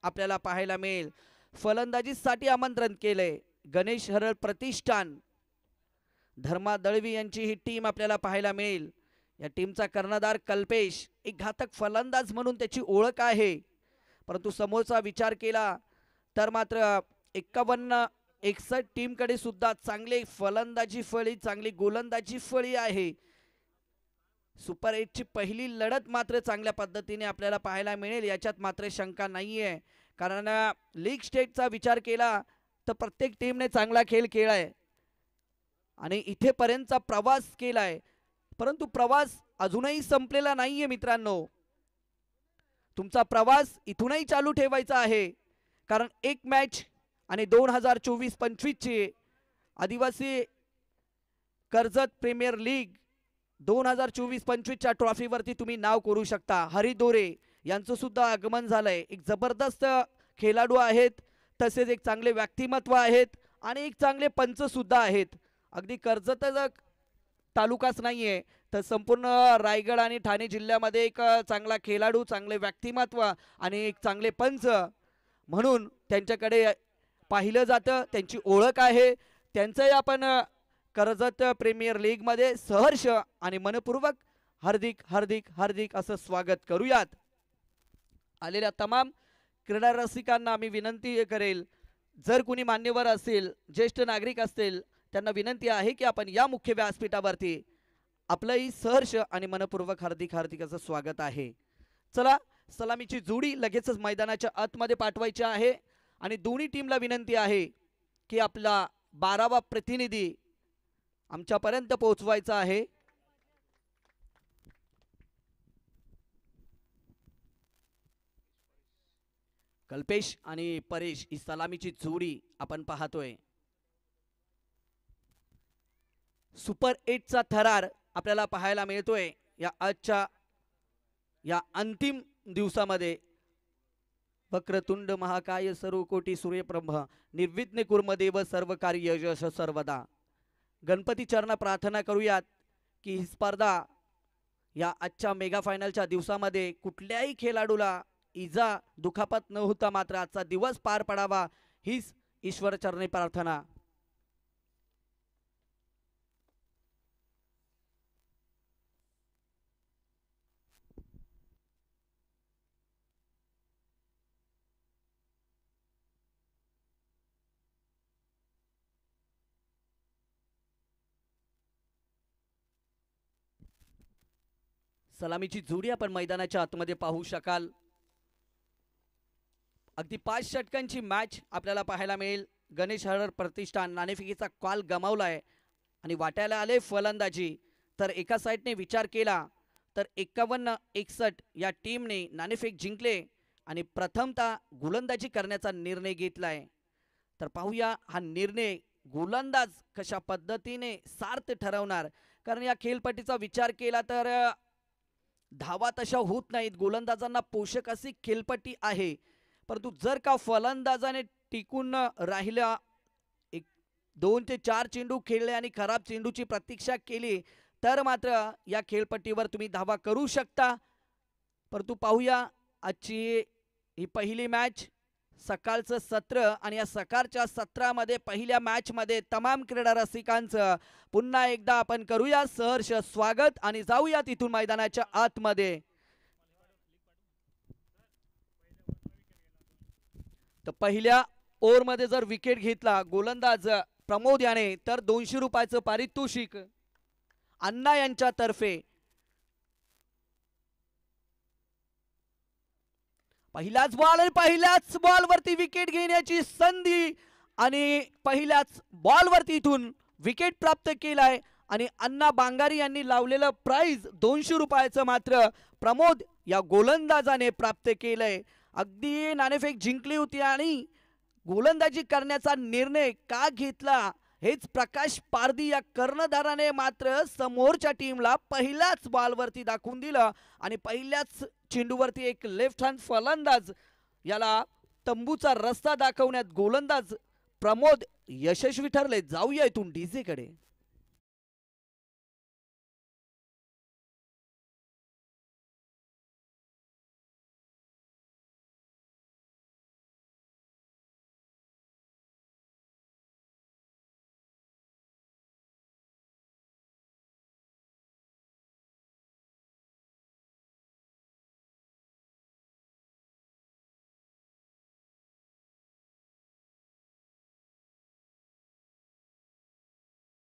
आपल्याला पाहायला मिळेल. फलंदाजीसाठी आमंत्रण केलंय गणेश हरळ प्रतिष्ठान, धर्मा दळवी यांची ही टीम आपल्याला पाहायला मिळेल. या टीमचा कर्णधार कल्पेश एक घातक फलंदाज म्हणून त्याची ओळख आहे, परंतु समोरचा विचार केला तर मात्र 51-61 टीमकडे सुद्धा चांगली फलंदाजी फळी, चांगली गोलंदाजी फळी आहे. सुपर 8ची पहिली लढत मात्र चांगल्या पद्धतीने आपल्याला पाहायला मिळेल, याच्यात मात्र शंका नाहीये. कारण लीग स्टेटचा विचार केला तर प्रत्येक टीमने चांगला खेळ खेळलाय आणि इथेपर्यंतचा प्रवास केलाय, परंतु प्रवास अजूनही संपलेला नाहीये मित्रांनो. तुमचा प्रवास इथूनही चालू ठेवायचा आहे, कारण एक मॅच आणि 2024-25 ची आदिवासी कर्जत प्रीमियर लीग 2024-25 च्या ट्रॉफीवरती तुम्ही नाव करू शकता. हरी दोरे यांचं सुद्धा आगमन झालंय. एक जबरदस्त खेळाडू आहेत, तसेच एक चांगले व्यक्तिमत्व आहेत आणि एक चांगले पंच सुद्धा आहेत. अगदी कर्जत तालुकाच नाहीये तर संपूर्ण रायगड आणि ठाणे जिल्ह्यामध्ये एक चांगला खेळाडू, चांगले व्यक्तिमत्व आणि एक चांगले पंच म्हणून त्यांच्याकडे पाहिलं जातं, त्यांची ओळख आहे. त्यांचंही आपण कर्जत प्रीमियर लीग मध्ये सहर्ष आणि मनपूर्वक हार्दिक हार्दिक हार्दिक असं स्वागत करूयात. आलेल्या तमाम क्रीडा रसिकांना मी विनंती करेल, जर कुणी मान्यवर असेल, ज्येष्ठ नागरिक असतील, त्यांना विनंती आहे की आपण या मुख्य व्यासपीठावरती आपलंही सहर्ष आणि मनपूर्वक हार्दिक हार्दिक असं स्वागत आहे. चला, सलामीची जोडी लगेचच मैदानाच्या आतमध्ये पाठवायची आहे आणि दोन्ही टीमला विनंती आहे की आपला 12वा प्रतिनिधी आमच्यापर्यंत पोहोचवायचा आहे. कल्पेश आणि परेश ही सलामीची जोडी आपण पाहतोय. सुपर 8चा थरार आपल्याला पाहायला मिळतोय या आजच्या या अंतिम दिवसामध्ये. वक्रतुंड महाकाय सर्वकोटी सूर्यप्रभ निर्विघ्न कुर्मदेव सर्व कार्य यश सर्वदा. गणपती चरणा प्रार्थना करूयात की ही स्पर्धा या आजच्या मेगा फायनलच्या दिवसामध्ये कुठल्याही खेळाडूला इजा दुखापत न होता मात्र आजचा दिवस पार पडावा, हीच ईश्वर चरणी प्रार्थना. सलामीची जोडी आपण मैदानाच्या आतमध्ये पाहू शकाल. अगदी 5 षटकांची मॅच आपल्याला पाहायला मिळेल. गणेश हरळ प्रतिष्ठान नाणेफेकीचा कॉल गमावलाय आणि वाटायला आले फलंदाजी. तर एका साईडने विचार केला तर 51-61 या टीमने नाणेफेक जिंकले आणि प्रथमतः गोलंदाजी करण्याचा निर्णय घेतलाय. तर पाहूया हा निर्णय गोलंदाज कशा पद्धतीने सार्थ ठरवणार, कारण या खेळपट्टीचा विचार केला तर धावा तशा होत नाहीत. गोलंदाजांना पोषक अशी खेळपट्टी आहे, परंतु जर का फलंदाजाने टिकून राहिला, 2 ते 4 चेंडू खेळले आणि खराब चेंडूची प्रतीक्षा केली तर मात्र या खेळपट्टीवर तुम्ही धावा करू शकता. परंतु पाहूया आजची ही पहिली मॅच, सकाळचं सत्र आणि या सकाळच्या सत्रामध्ये पहिल्या मॅचमध्ये तमाम क्रीडा रसिकांचं पुन्हा एकदा आपण करूया सहर्ष स्वागत आणि जाऊया तिथून मैदानाच्या आतमध्ये. तर पहिल्या ओव्हरमध्ये जर विकेट घेतला गोलंदाज प्रमोद याने तर 200 रुपयाचं पारितोषिक अण्णा यांच्यातर्फे. पहिल्याच बॉलवरती विकेट घेण्याची संधी आणि पहिल्याच बॉलवरती इथून विकेट प्राप्त केलाय आणि अण्णा बांगारी यांनी लावलेलं प्राइज 200 रुपयाचं मात्र प्रमोद या गोलंदाजाने प्राप्त केलंय. अगदी नाणेफेक जिंकली होती आणि गोलंदाजी करण्याचा निर्णय का घेतला हेच प्रकाश पारधी या कर्णधाराने मात्र समोरच्या टीमला पहिल्याच बॉलवरती दाखवून दिलं आणि पहिल्याच चेंडूवरती एक लेफ्ट हँड फलंदाज याला तंबूचा रस्ता दाखवण्यात गोलंदाज प्रमोद यशस्वी ठरले. जाऊया इथून डीजे कडे.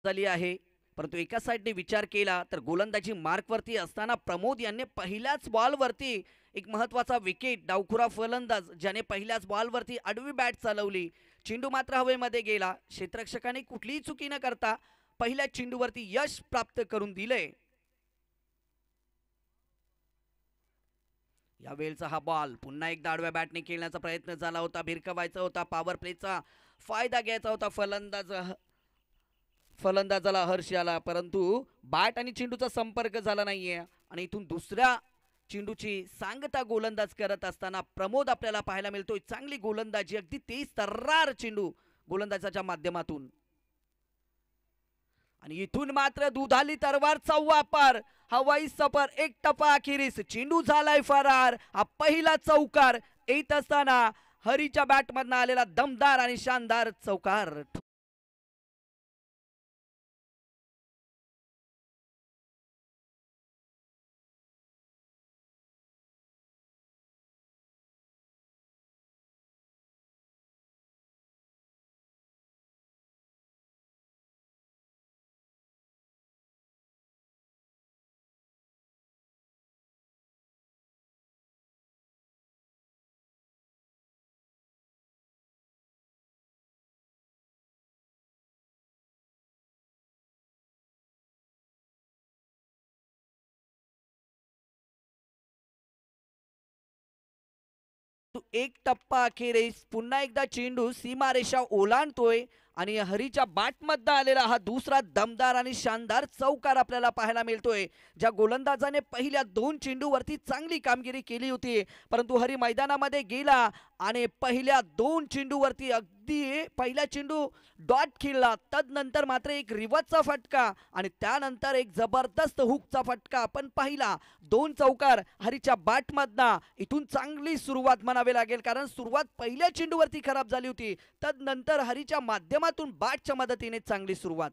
झाली आहे. परंतु एका साईडने विचार केला तर गोलंदाजी मार्कवरती असताना प्रमोद यांनी पहिल्याच बॉलवरती एक महत्त्वाचा विकेट, डावखुरा फलंदाज ज्याने पहिल्याच बॉलवरती आडवी बॅट चालवली. चेंडू मात्र हवेमध्ये गेला. क्षेत्ररक्षकाने कुठलीही चुकी न करता पहिल्या चेंडूवरती यश प्राप्त करून दिले. या वेळचा हा बॉल पुन्हा एकदा आडव्या बॅटने खेळण्याचा प्रयत्न झाला होता. भिरकवायचा होता, पॉवर प्लेचा फायदा घ्यायचा होता फलंदाजाला हर्ष आला, परंतु बॅट आणि चेंडूचा संपर्क झाला नाहीये. आणि इथून दुसऱ्या चेंडूची सांगता गोलंदाज करत असताना प्रमोद आपल्याला पाहायला मिळतोय. चांगली गोलंदाजी, अगदी तेज तर्रार चेंडू गोलंदाजाच्या माध्यमातून. आणि इथून मात्र दुधाली तरवारचा वापर, हवाई सफर, एक टप्पा अखेरीस चेंडू झालाय फरार. हा पहिला चौकार येत असताना हरीच्या बॅटमधनं आलेला दमदार आणि शानदार चौकार. एक टप्पा अखेरीस पुन्हा एकदा चेंडू सीमारेषा ओलांडतोय आणि हरीच्या बॅटमधनं आलेला हा दुसरा दमदार आणि शानदार चौकार आपल्याला पाहायला मिळतोय. ज्या गोलंदाजाने पहिल्या 2 चेंडूवरती चांगली कामगिरी केली होती, परंतु हरी मैदानामध्ये गेला आणि पहिल्या 2 चेंडूवरती अगदी पहिला चेंडू डॉट खेळला, तदनंतर मात्र एक रिवर्सचा फटका आणि त्यानंतर एक जबरदस्त हुकचा फटका आपण पाहिला. 2 चौकार हरीच्या बॅटमधनं. इथून चांगली सुरुवात म्हणावी लागेल, कारण सुरुवात पहिल्या चेंडूवरती खराब झाली होती, तदनंतर हरीच्या माध्यमातून बॅटच्या मदतीने चांगली सुरुवात.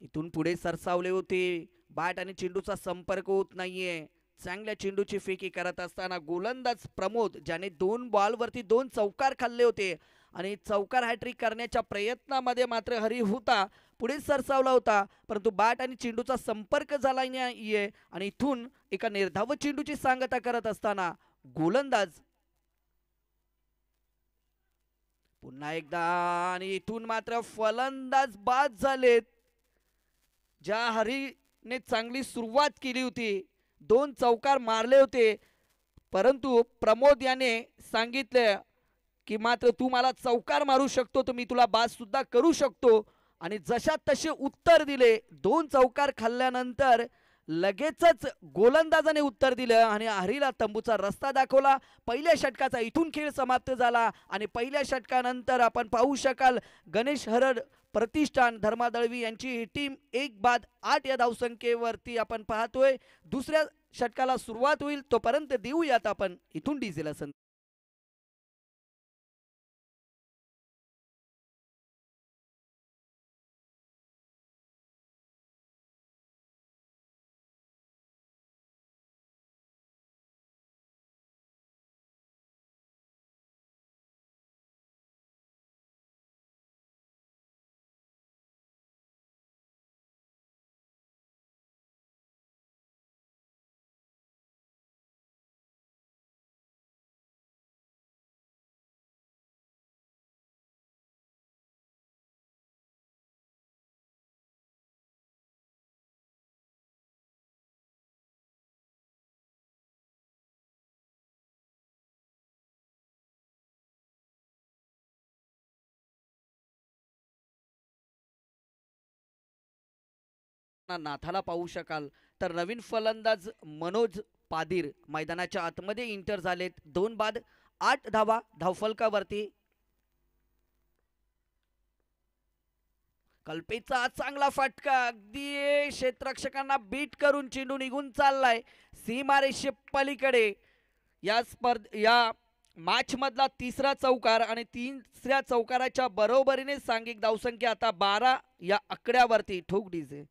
इथून पुढे सरसावले होते, बॅट आणि चेंडूचा संपर्क होत नाहीये. चांगल्या चेंडूची फेकी करत असताना गोलंदाज प्रमोद, ज्याने 2 बॉलवरती 2 चौकार खाल्ले होते आणि चौकार हॅट्रिक करण्याच्या प्रयत्नामध्ये मात्र हरी होता, पुढे सरसावला होता, परंतु बॅट आणि चेंडूचा संपर्क झाला नाहीये. आणि इथून एका निर्धाव चेंडूची सांगता करत असताना गोलंदाज पुन्हा एकदा, आणि इथून मात्र फलंदाज बाद झालेत. ज्या हरीने चांगली सुरुवात केली होती, 2 चौकार मारले होते, परंतु प्रमोद याने सांगितले की मात्र तू मला चौकार मारू शकतो तर मी तुला बाद सुद्धा करू शकतो. आणि जशा तसे उत्तर दिले. 2 चौकार खाल्ल्यानंतर लगेचच गोलंदाजाने उत्तर दिलं आणि हरीला तंबूचा रस्ता दाखवला. पहिल्या षटकाचा इथून खेळ समाप्त झाला आणि पहिल्या षटकानंतर आपण पाहू शकाल गणेश हरड प्रतिष्ठान धर्मा दळवी यांची ही टीम 1 बाद 8 या धावसंख्येवरती आपण पाहतोय. दुसऱ्या षटकाला सुरुवात होईल, तोपर्यंत देऊयात आपण इथून डीजेला संधी. नाथाला पाहू शकाल तर नवीन फलंदाज मनोज पादीर मैदानाच्या आतमध्ये इंटर झालेत. 2 बाद 8 धावा धावफलकावरती. कल्पेचा चांगला फटका, अगदी क्षेत्ररक्षकांना बीट करून चेंडू निघून चाललाय सीमारेषे पलीकडे. या मॅच मधला तिसरा चौकार आणि तिसऱ्या चौकाराच्या बरोबरीने सांघिक धावसंख्या आता 12 या आकड्यावरती. ठोक डीजे.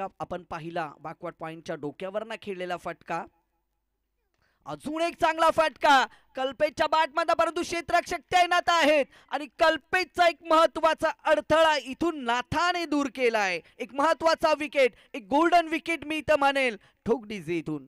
फटका आपण पाहिला, बॅकवर्ड पॉइंटच्या डोक्यावरनं खेळलेला फटका. अजून एक चांगला फटका कल्पेशच्या बॅटमध्ये, परंतु क्षेत्ररक्षक तैनात आहेत आणि कल्पेशचा एक महत्वाचा अडथळा इथून नाथाने दूर केलाय. एक महत्वाचा विकेट, एक गोल्डन विकेट मी इथं म्हणेल ठोक डीजे इथून.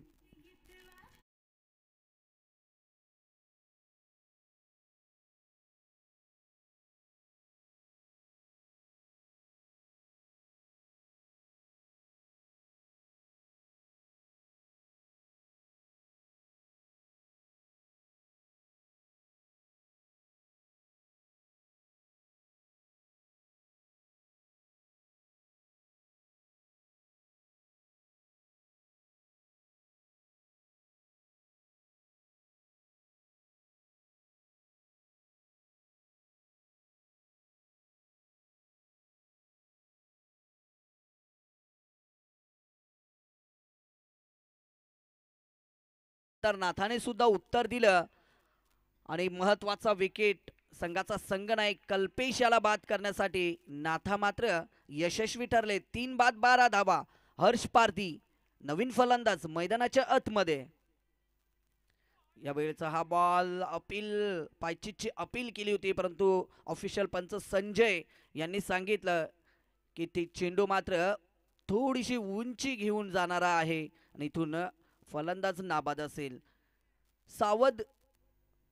तर नाथाने सुद्धा उत्तर दिलं आणि महत्वाचा विकेट संघाचा संघनायक कल्पेश याला बाद करण्यासाठी नाथा मात्र यशस्वी ठरले. 3 बाद 12 धावा. हर्ष पारधी नवीन फलंदाज मैदानाच्या आतमध्ये. या वेळेचा हा बॉल अपील, पायचीतची अपील केली होती, परंतु ऑफिशियल पंच संजय यांनी सांगितलं की ती चेंडू मात्र थोडीशी उंची घेऊन जाणारा आहे आणि इथून फलंदाज नाबाद असेल. सावध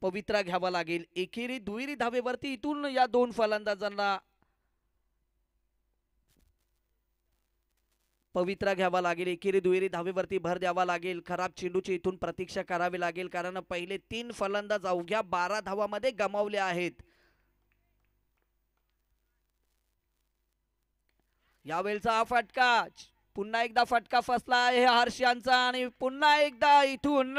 पवित्रा घ्यावा लागेल. एकेरी दुहेरी धावेवरती इथून या दोन फलंदाजांना पवित्रा घ्यावा लागेल. एकेरी दुहेरी धावेवरती भर द्यावा लागेल. खराब चेंडूची इथून प्रतीक्षा करावी लागेल, कारण पहिले 3 फलंदाज अवघ्या 12 धावांमध्ये गमावले आहेत. यावेळचा हा फटका, पुन्हा एकदा फटका फसला आहे हर्ष यांचा आणि पुन्हा एकदा इथून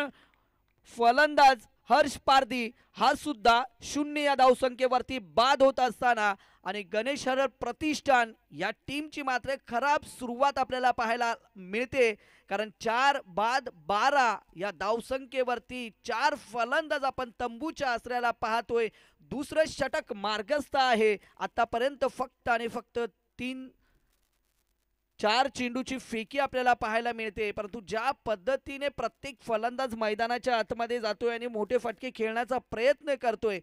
फलंदाज हर्ष पारधी हा सुद्धा 0 या धावसंख्येवरती बाद होत असताना आणि गणेश हरळ प्रतिष्ठान या टीमची मात्र खराब सुरुवात आपल्याला पाहायला मिळते, कारण 4 बाद 12 या धावसंख्येवरती 4 फलंदाज आपण तंबूच्या आसऱ्याला पाहतोय. दुसरं षटक मार्गस्थ आहे. आतापर्यंत फक्त आणि फक्त 4 चेंडूची फेकी आपल्याला पाहायला मिळते, परंतु ज्या पद्धतीने प्रत्येक फलंदाज मैदानाच्या आतमध्ये जातोय आणि मोठे फटके खेळण्याचा प्रयत्न करतोय.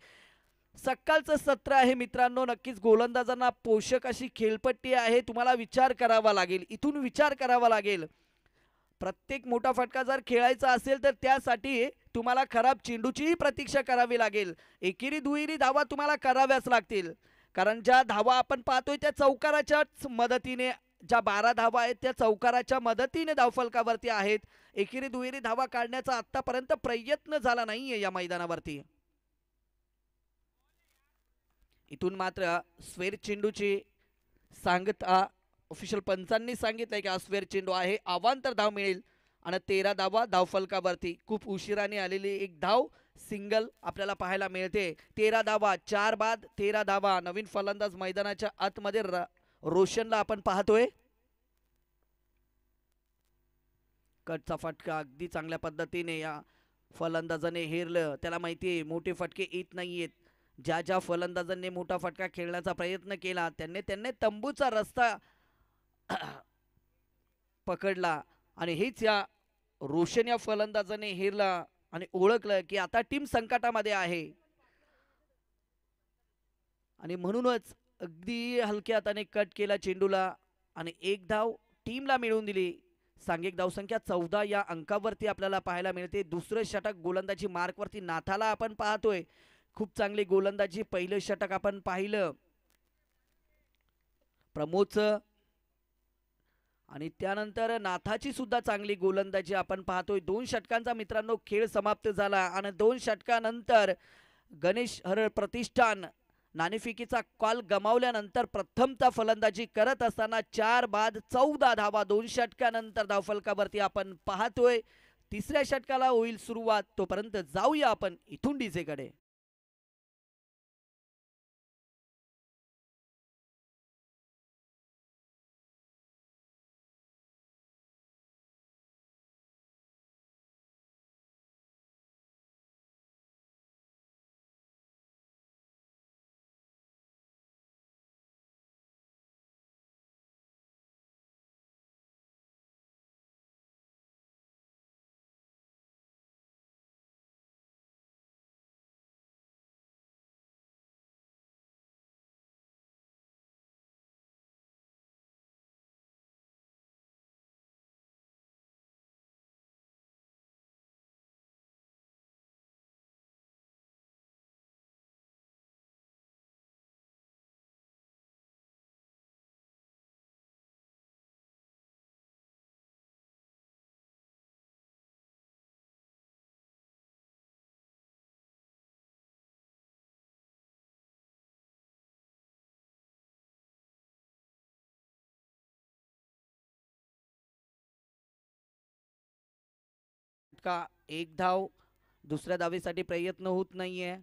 सकाळचं सत्र आहे मित्रांनो, नक्कीच गोलंदाजांना पोषक अशी खेळपट्टी आहे. तुम्हाला विचार करावा लागेल, इथून विचार करावा लागेल. प्रत्येक मोठा फटका जर खेळायचा असेल तर त्यासाठी तुम्हाला खराब चेंडूचीही प्रतीक्षा करावी लागेल. एकेरी दुहेरी धावा तुम्हाला कराव्याच लागतील, कारण ज्या धावा आपण पाहतोय त्या चौकाराच्याच मदतीने, ज्या 12 धावा आहेत त्या चौकाराच्या मदतीने धावफलकावरती आहेत. एकेरी दुहेरी धावा काढण्याचा आतापर्यंत प्रयत्न झाला नाहीये या मैदानावरती. इथून मात्र स्वेर चेंडूची सांगता ऑफिशियल पंचांनी सांगितलंय की हा स्वेर चेंडू आहे. अवांतर धाव मिळेल आणि 13 धावा धावफलकावरती. खूप उशिराने आलेली एक धाव सिंगल आपल्याला पाहायला मिळते. 13 धावा, 4 बाद 13 धावा. नवीन फलंदाज मैदानाच्या आतमध्ये रोशनला आपण पाहतोय. कटचा फटका अगदी चांगल्या पद्धतीने या फलंदाजाने हेरलं. त्याला माहिती आहे मोठे फटके येत नाहीयेत. ज्या ज्या फलंदाजांनी मोठा फटका खेळण्याचा प्रयत्न केला त्यांनी तंबूचा रस्ता पकडला आणि हेच या रोशन या फलंदाजाने हेरला आणि ओळखलं की आता टीम संकटामध्ये आहे आणि म्हणूनच अगदी हलक्या हाताने कट केला चेंडूला आणि एक धाव टीमला मिळवून दिली. सांघिक धावसंख्या 14 या अंकावरती आपल्याला पाहायला मिळते. दुसरं षटक गोलंदाजी मार्कवरती नाथाला आपण पाहतोय. खूप चांगली गोलंदाजी. पहिलं षटक आपण पाहिलं प्रमोदचं आणि त्यानंतर नाथाची सुद्धा चांगली गोलंदाजी आपण पाहतोय. 2 षटकांचा मित्रांनो खेळ समाप्त झाला आणि 2 षटकानंतर गणेश हरळ प्रतिष्ठान नाणेफेकीचा कॉल गमावल्यानंतर प्रथमता फलंदाजी करत असताना 4 बाद 14 धावा 2 षटकानंतर धावफलकावरती आपण पाहतोय. तिसऱ्या षटकाला होईल सुरुवात. तोपर्यंत जाऊया आपण इथून डीजेकडे. का एक धाव, दुसऱ्या धावेसाठी प्रयत्न होत नाहीये.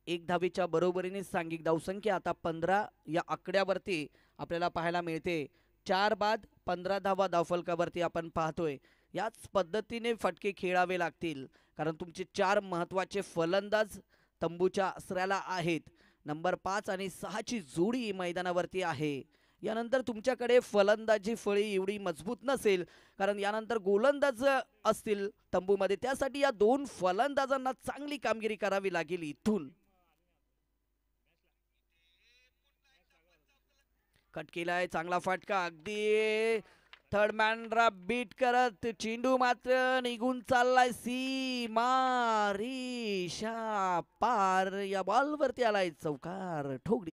एक धावेच्या बरोबरीने सांघिक धावसंख्या आता 15 या आकड्यावरती आपल्याला पाहायला मिळते. 4 बाद 15 धावा धावफलकावरती आपण पाहतोय. याच पद्धतीने फटके खेळावे लागतील, कारण तुमचे 4 महत्त्वाचे फलंदाज तंबूच्या आसऱ्याला आहेत. नंबर 5 आणि 6 ची जोडी मैदानावरती आहे. यानंतर तुमच्याकडे फलंदाजी फळी एवढी मजबूत नसेल, कारण यानंतर गोलंदाज असतील तंबूमध्ये. त्यासाठी या 2 फलंदाजांना चांगली कामगिरी करावी लागेल. इथून कट केलाय, चांगला फटका, अगदी थर्ड मॅनला बीट करत चेंडू मात्र निघून चाललाय सीमा रेषा पार. या बॉलवरती आलाय चौकार, ठोकडी.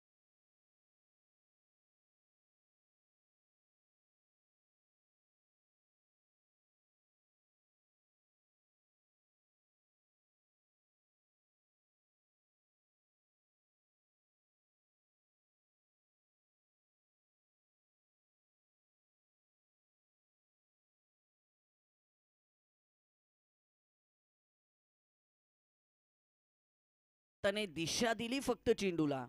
त्याने दिशा दिली फक्त चेंडूला.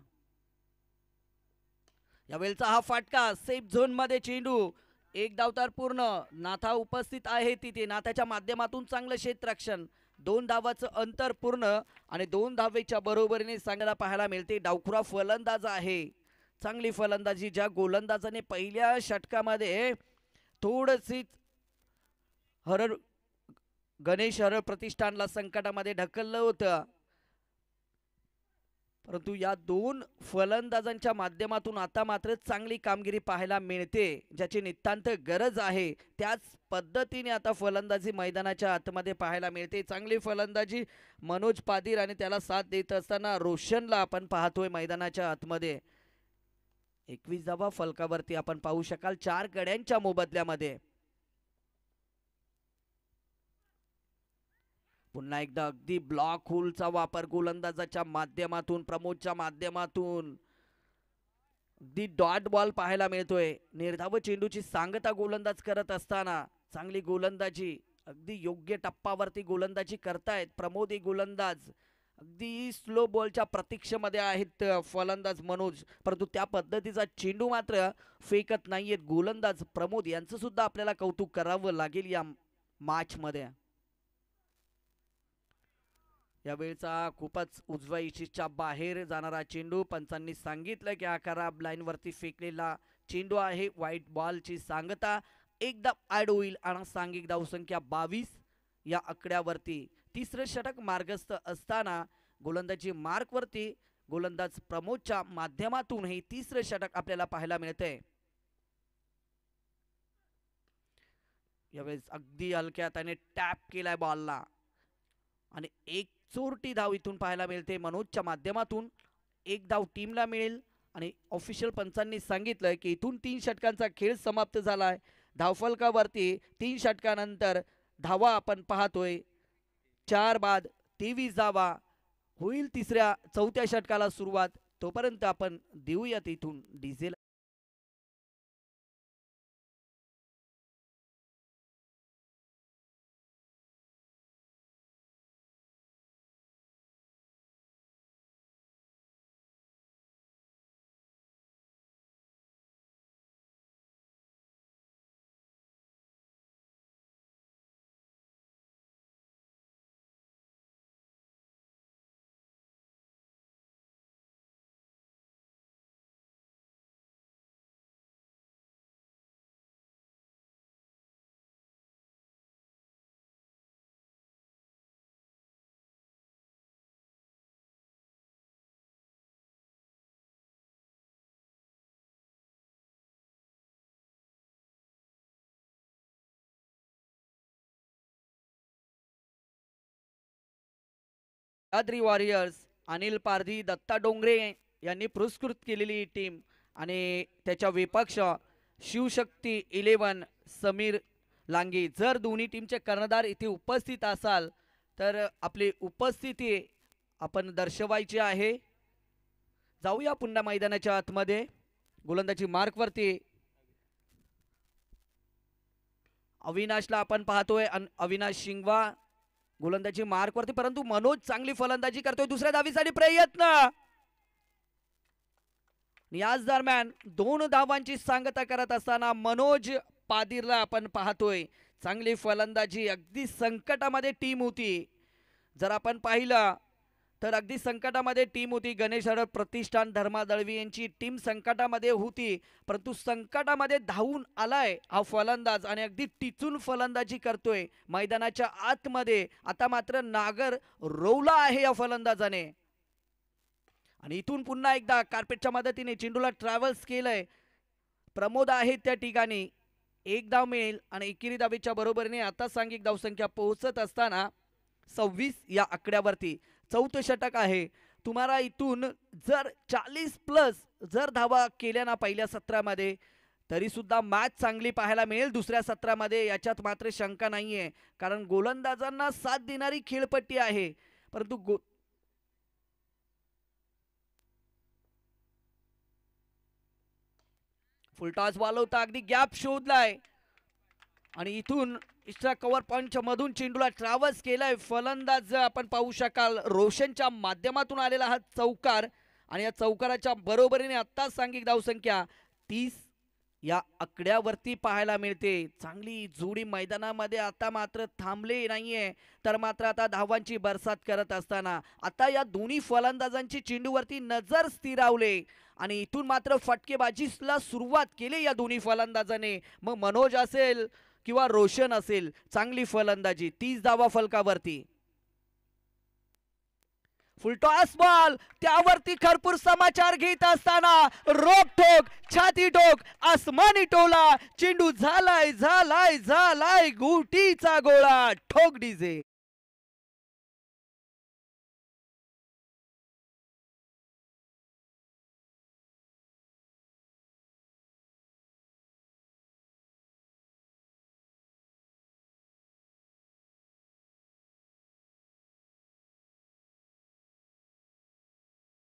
यावेळचा हा फाटका, सेफ झोन मध्ये चेंडू. एक धावतार पूर्ण. नाथा उपस्थित आहे तिथे. नाथाच्या माध्यमातून चांगलं क्षेत्ररक्षण. 2 धावाचं अंतर पूर्ण आणि 2 धावेच्या बरोबरीने सांगायला पाहायला मिळते. डावखुरा फलंदाज आहे, चांगली फलंदाजी. ज्या गोलंदाजाने पहिल्या षटकामध्ये थोडीशी गणेश हरळ प्रतिष्ठानला संकटामध्ये ढकललं होतं, परंतु या 2 फलंदाजांच्या माध्यमातून आता मात्र चांगली कामगिरी पाहायला मिळते, ज्याची नितांत गरज आहे. त्याच पद्धतीने आता फलंदाजी मैदानाच्या आतमध्ये पाहायला मिळते. चांगली फलंदाजी मनोज पादीर आणि त्याला साथ देत असताना रोशनला आपण पाहतोय मैदानाच्या आतमध्ये. 21 धावा फलकावरती आपण पाहू शकाल 4 गड्यांच्या मोबदल्यामध्ये. पुन्हा एकदा अगदी ब्लॉक होलचा वापर गोलंदाजाच्या माध्यमातून, प्रमोदच्या माध्यमातून. अगदी डॉट बॉल पाहायला मिळतोय. निर्धाव चेंडूची सांगता गोलंदाज करत असताना चांगली गोलंदाजी, अगदी योग्य टप्पावरती गोलंदाजी करतायत प्रमोद. गोलंदाज अगदी स्लो बॉलच्या प्रतीक्षेमध्ये आहेत फलंदाज मनोज, परंतु त्या पद्धतीचा चेंडू मात्र फेकत नाहीयेत गोलंदाज प्रमोद. यांचं सुद्धा आपल्याला कौतुक करावं लागेल या मॅच मध्ये. यावेळचा खूपच उजव्या इशीच्या बाहेर जाणारा चेंडू. पंचांनी सांगितलं की हा खराब लाईन वरती फेकलेला चेंडू आहे. व्हाईट बॉलची सांगता एकदा ऍड होईल आणि सांघिक धावसंख्या 22 या आकड्यावरती. तिसरं षटक मार्गस्थ असताना गोलंदाजी मार्क वरती गोलंदाज प्रमोदच्या माध्यमातून हे तिसरं षटक आपल्याला पाहायला मिळतंय. यावेळेस अगदी हलक्यात त्याने टॅप केलाय बॉलला आणि एक चोरटी धाव इथून पाहायला मिळते मनोजच्या माध्यमातून. एक धाव टीमला मिळेल आणि ऑफिशियल पंचांनी सांगितलं की इथून 3 षटकांचा खेळ समाप्त झालाय. धावफलकावरती 3 षटकानंतर धावा आपण पाहतोय 4 बाद 23 धावा. होईल चौथ्या षटकाला सुरुवात. तोपर्यंत आपण देऊयात इथून डिझेल. आद्री वॉरियर्स, अनिल पारधी, दत्ता डोंगरे यांनी पुरस्कृत केलेली टीम आणि त्याच्या विपक्ष शिवशक्ती 11 समीर लांगी. जर दोन्ही टीमचे कर्णधार इथे उपस्थित असाल तर आपली उपस्थिती आपण दर्शवायची आहे. जाऊया पुन्हा मैदानाच्या आतमध्ये. गोलंदाजी मार्कवरती अविनाशला आपण पाहतोय अविनाश शिंगवा गोलंदाजी मार्क वरती, परंतु मनोज चांगली फलंदाजी करतोय. दुसऱ्या धावीसाठी प्रयत्न. याच दरम्यान 2 धावांची सांगता करत असताना मनोज पादीरला आपण पाहतोय. चांगली फलंदाजी. अगदी संकटामध्ये टीम होती. जर आपण पाहिलं तर अगदी संकटामध्ये टीम होती. गणेश हरळ प्रतिष्ठान धर्मा दळवी यांची टीम संकटामध्ये होती, परंतु संकटामध्ये धावून आलाय हा फलंदाज आणि अगदी टिचून फलंदाजी करतोय मैदानाच्या आतमध्ये. आता मात्र नागर रोवला आहे या फलंदाजाने आणि इथून पुन्हा एकदा कार्पेटच्या मदतीने चेंडूला ट्रॅव्हल्स केलंय. प्रमोद आहेत त्या ठिकाणी. 1 धाव मिळेल आणि एकेरी धावेच्या बरोबरीने आता सांघिक धावसंख्या पोहोचत असताना 26 या आकड्यावरती. 4थं षटक आहे. तुम्हाला इथून जर 40+ जर धावा केल्या ना पहिल्या सत्रामध्ये तरी सुद्धा मॅच चांगली पाहायला मिळेल दुसऱ्या सत्रामध्ये, याच्यात मात्र शंका नाहीये. कारण गोलंदाजांना साथ देणारी खेळपट्टी आहे, परंतु फुलटॉस वालवता अगदी गॅप शोधलाय आणि इथून एक्स्ट्रा कव्हर पॉइंटच्या मधून चेंडूला ट्रॅव्हल्स केलाय. फलंदाज आपण पाहू शकाल रोशनच्या माध्यमातून आलेला हा चौकार आणि या चौकाराच्या बरोबरीने आता सांघिक धावसंख्या 30 या आकड्यावरती पाहायला मिळते. चांगली जोडी मैदानामध्ये आता मात्र थांबले नाहीये, तर मात्र आता धावांची बरसात करत असताना आता या दोन्ही फलंदाजांची चेंडूवरती नजर स्थिरावले आणि इथून मात्र फटकेबाजीला सुरुवात केली या दोन्ही फलंदाजाने. मग मनोज असेल किंवा रोशन असेल, चांगली फलंदाजी. 30 धावा फलकावरती. फुलटॉस बॉल, त्यावरती खरपूर समाचार घेत असताना रोकठोक छाती टोक आसमानी टोला. चेंडू झालाय झालाय झालाय गुटीचा गोळा. ठोक डीजे.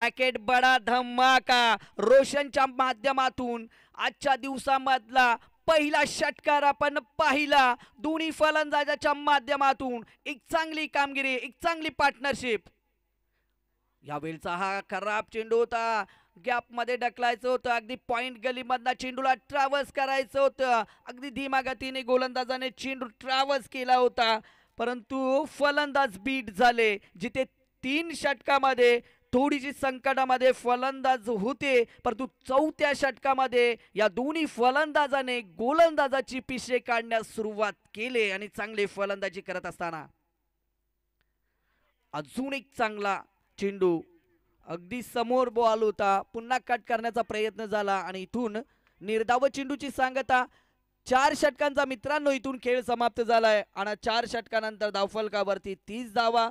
पॅकेट बडा धमाका. रोशनच्या माध्यमातून आजच्या दिवसामधला पहिला षटकार आपण पाहिला. दोन्ही फलंदाजाच्या माध्यमातून एक चांगली कामगिरी, एक चांगली पार्टनरशिप. यावेळचा हा खराब चेंडू होता. गॅप मध्ये ढकलायचं होतं, अगदी पॉइंट गलीमधला चेंडूला ट्रॅव्हल्स करायचं होतं. अगदी धीमा गतीने गोलंदाजाने चेंडू ट्रॅव्हल्स केला होता, परंतु फलंदाज बीट झाले. जिथे 3 षटकामध्ये थोडीशी संकटामध्ये फलंदाज होते, परंतु 4थ्या षटकामध्ये या दोन्ही फलंदाजाने गोलंदाजाची पिशे काढण्यास सुरुवात केली आणि चांगली फलंदाजी करत असताना अजून एक चांगला चेंडू अगदी समोर बॉल होता. पुन्हा कट करण्याचा प्रयत्न झाला आणि इथून निर्धाव चेंडूची सांगता. 4 षटकांचा मित्रांनो इथून खेळ समाप्त झालाय आणि 4 षटकानंतर धावफलकावरती 30 धावा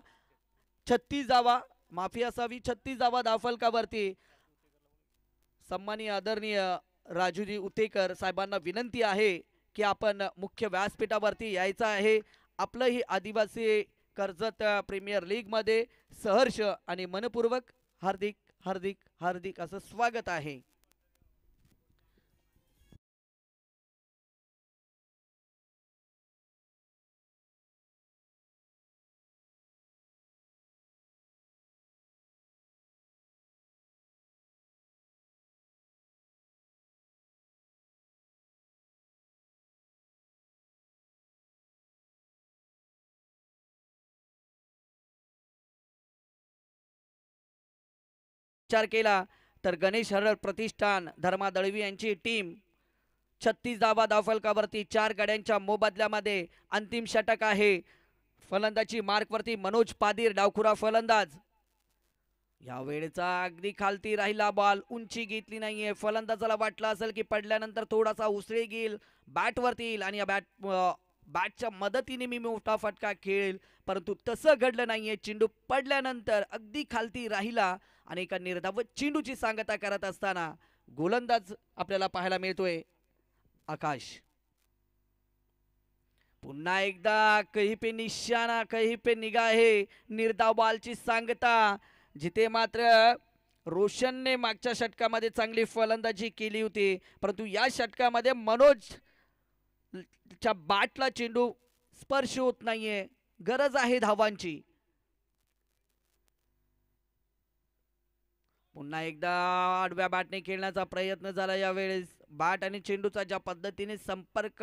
36 धावा माफी असावी 36 धावा धावफलकावरती. सन्माननीय आदरणीय राजूजी उतेकर साहेबांना विनंती आहे की आपण मुख्य व्यासपीठावरती यायचं आहे. आपलं ही आदिवासी कर्जत प्रीमियर लीग मध्ये सहर्ष आणि मनपूर्वक हार्दिक हार्दिक हार्दिक असं स्वागत आहे. विचार केला तर गणेश हरळ प्रतिष्ठान धर्मा दळवी यांची टीम 36 धावा धावफलकावरती 4 गड्यांच्या मोबदल्यामध्ये अंतिम षटक आहे. फलंदाजी मार्कवरती मनोज पादीर डावखुरा फलंदाज. या वेळेचा अगदी खालती राहिला बॉल, उंची घेतली नाहीये. फलंदाजाला वाटलं असेल की पडल्यानंतर थोडासा उसळी घेईल, बॅटवरती येईल आणि या बॅटच्या मदतीने मी मोठा फटका खेळेल, परंतु तसं घडलं नाहीये. चेंडू पडल्यानंतर अगदी खालती राहिला आणि एका निर्धाव चेंडूची सांगता करत असताना गोलंदाज आपल्याला पाहायला मिळतोय आकाश. पुन्हा एकदा कहीं पे निशाना कहीं पे निगाहे. निर्धाव बॉलची सांगता, जिथे मात्र रोशनने मागच्या षटकामध्ये चांगली फलंदाजी केली होती, परंतु या षटकामध्ये मनोज च्या बॅटला चेंडू स्पर्श होत नाहीये. गरज आहे धावांची. पुन्हा एकदा आडव्या बॅटने खेळण्याचा प्रयत्न झाला. यावेळेस बॅट आणि चेंडूचा ज्या पद्धतीने संपर्क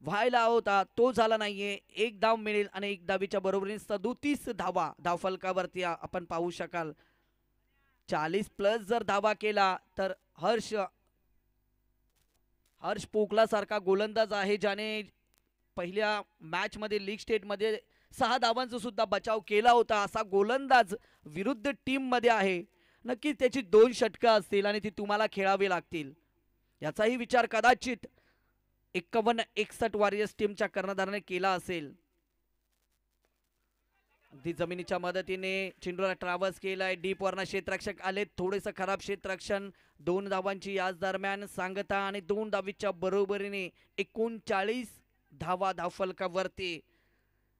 व्हायला होता तो झाला नाहीये. एक धाव मिळेल आणि एक धावीच्या बरोबरीने 37 धावा धावफलकावरती आपण पाहू शकाल. 40+ जर धावा केला तर हर्ष पोकला सारखा गोलंदाज आहे ज्याने पहिल्या मॅच मध्ये लीग स्टेट मध्ये 6 धावांचा सुद्धा बचाव केला होता. असा गोलंदाज विरुद्ध टीम मध्ये आहे. नक्कीच त्याची 2 षटकं असतील आणि ती तुम्हाला खेळावी लागतील. याचाही विचार कदाचित 51-61 वॉरियर्स टीमच्या कर्णधाराने केला असेल. अगदी जमिनीच्या मदतीने चेंडूला ट्रॅव्हर्स केलाय. डीप वरना क्षेत्ररक्षक आले. थोडेसं खराब क्षेत्ररक्षण. 2 धावांची याच दरम्यान सांगता आणि 2 धावीच्या बरोबरीने 39 धावा धावफलकावरती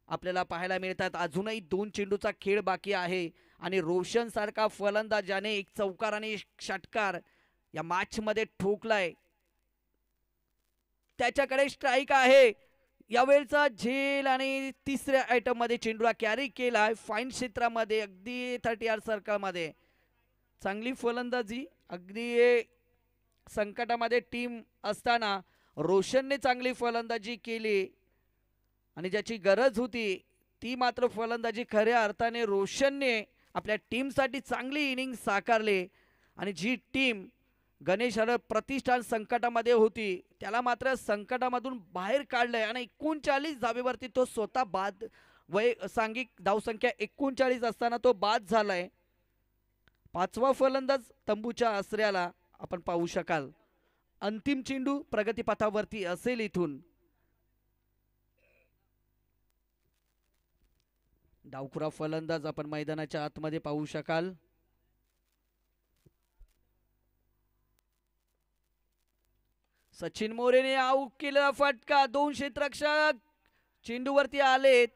आपल्याला पाहायला मिळतात. अजूनही 2 चेंडूचा खेळ बाकी आहे आणि रोशन सारखा फलंदाज ज्याने एक चौकार आणि एक षटकार या मॅच मध्ये ठोकलाय त्याच्याकडे स्ट्राईक आहे. यावेळचा झेल आणि तिसऱ्या आयटम मध्ये चेंडूला कॅरी केलाय फाईन क्षेत्रामध्ये अगदी 30 यार्ड सर्कल मध्ये. चांगली फलंदाजी. अगदी संकटामध्ये टीम असताना रोशनने चांगली फलंदाजी केली आणि ज्याची गरज होती ती मात्र फलंदाजी खऱ्या अर्थाने रोशनने आपल्या टीमसाठी चांगली इनिंग साकारली आणि जी टीम गणेश हरळ प्रतिष्ठान संकटामध्ये होती त्याला मात्र संकटामधून बाहेर काढलंय आणि 39 धावेवरती तो स्वतः बाद. सांघिक धावसंख्या 39 असताना तो बाद झालाय. 5वा फलंदाज तंबूच्या आसऱ्याला आपण पाहू शकाल. अंतिम चेंडू प्रगतीपथावरती असेल इथून. डावखुरा फलंदाज आपण मैदानाच्या आतमध्ये पाहू शकाल. सचिन मोरेने आऊट केलेला फटका. 2 क्षेत्ररक्षक चेंडूवरती आलेत.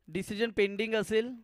डिसिजन पेंडिंग असेल.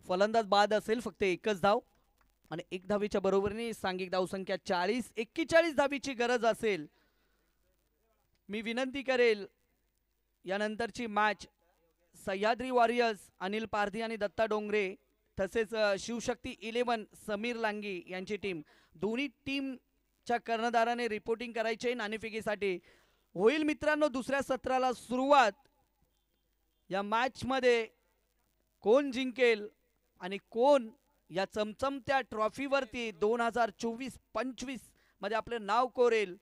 फलंदाज बाद असेल. फक्त एकच धाव आणि 1 धावीच्या बरोबरीने सांघिक धावसंख्या 41 धावीची गरज असेल. मी विनंती करेल यानंतरची मॅच सह्याद्री वॉरियर्स अनिल पारधी आणि दत्ता डोंगरे तसेच शिवशक्ती 11 समीर लांगी यांची टीम दोन्ही टीमच्या कर्णधाराने रिपोर्टिंग करायचे नाणेफेकीसाठी. होईल मित्रांनो दुसऱ्या सत्राला सुरुवात. या मॅच मध्ये कोण जिंकेल आणि कोण या चमचमत्या ट्रॉफीवरती 2024-25 मध्ये आपले नाव कोरेल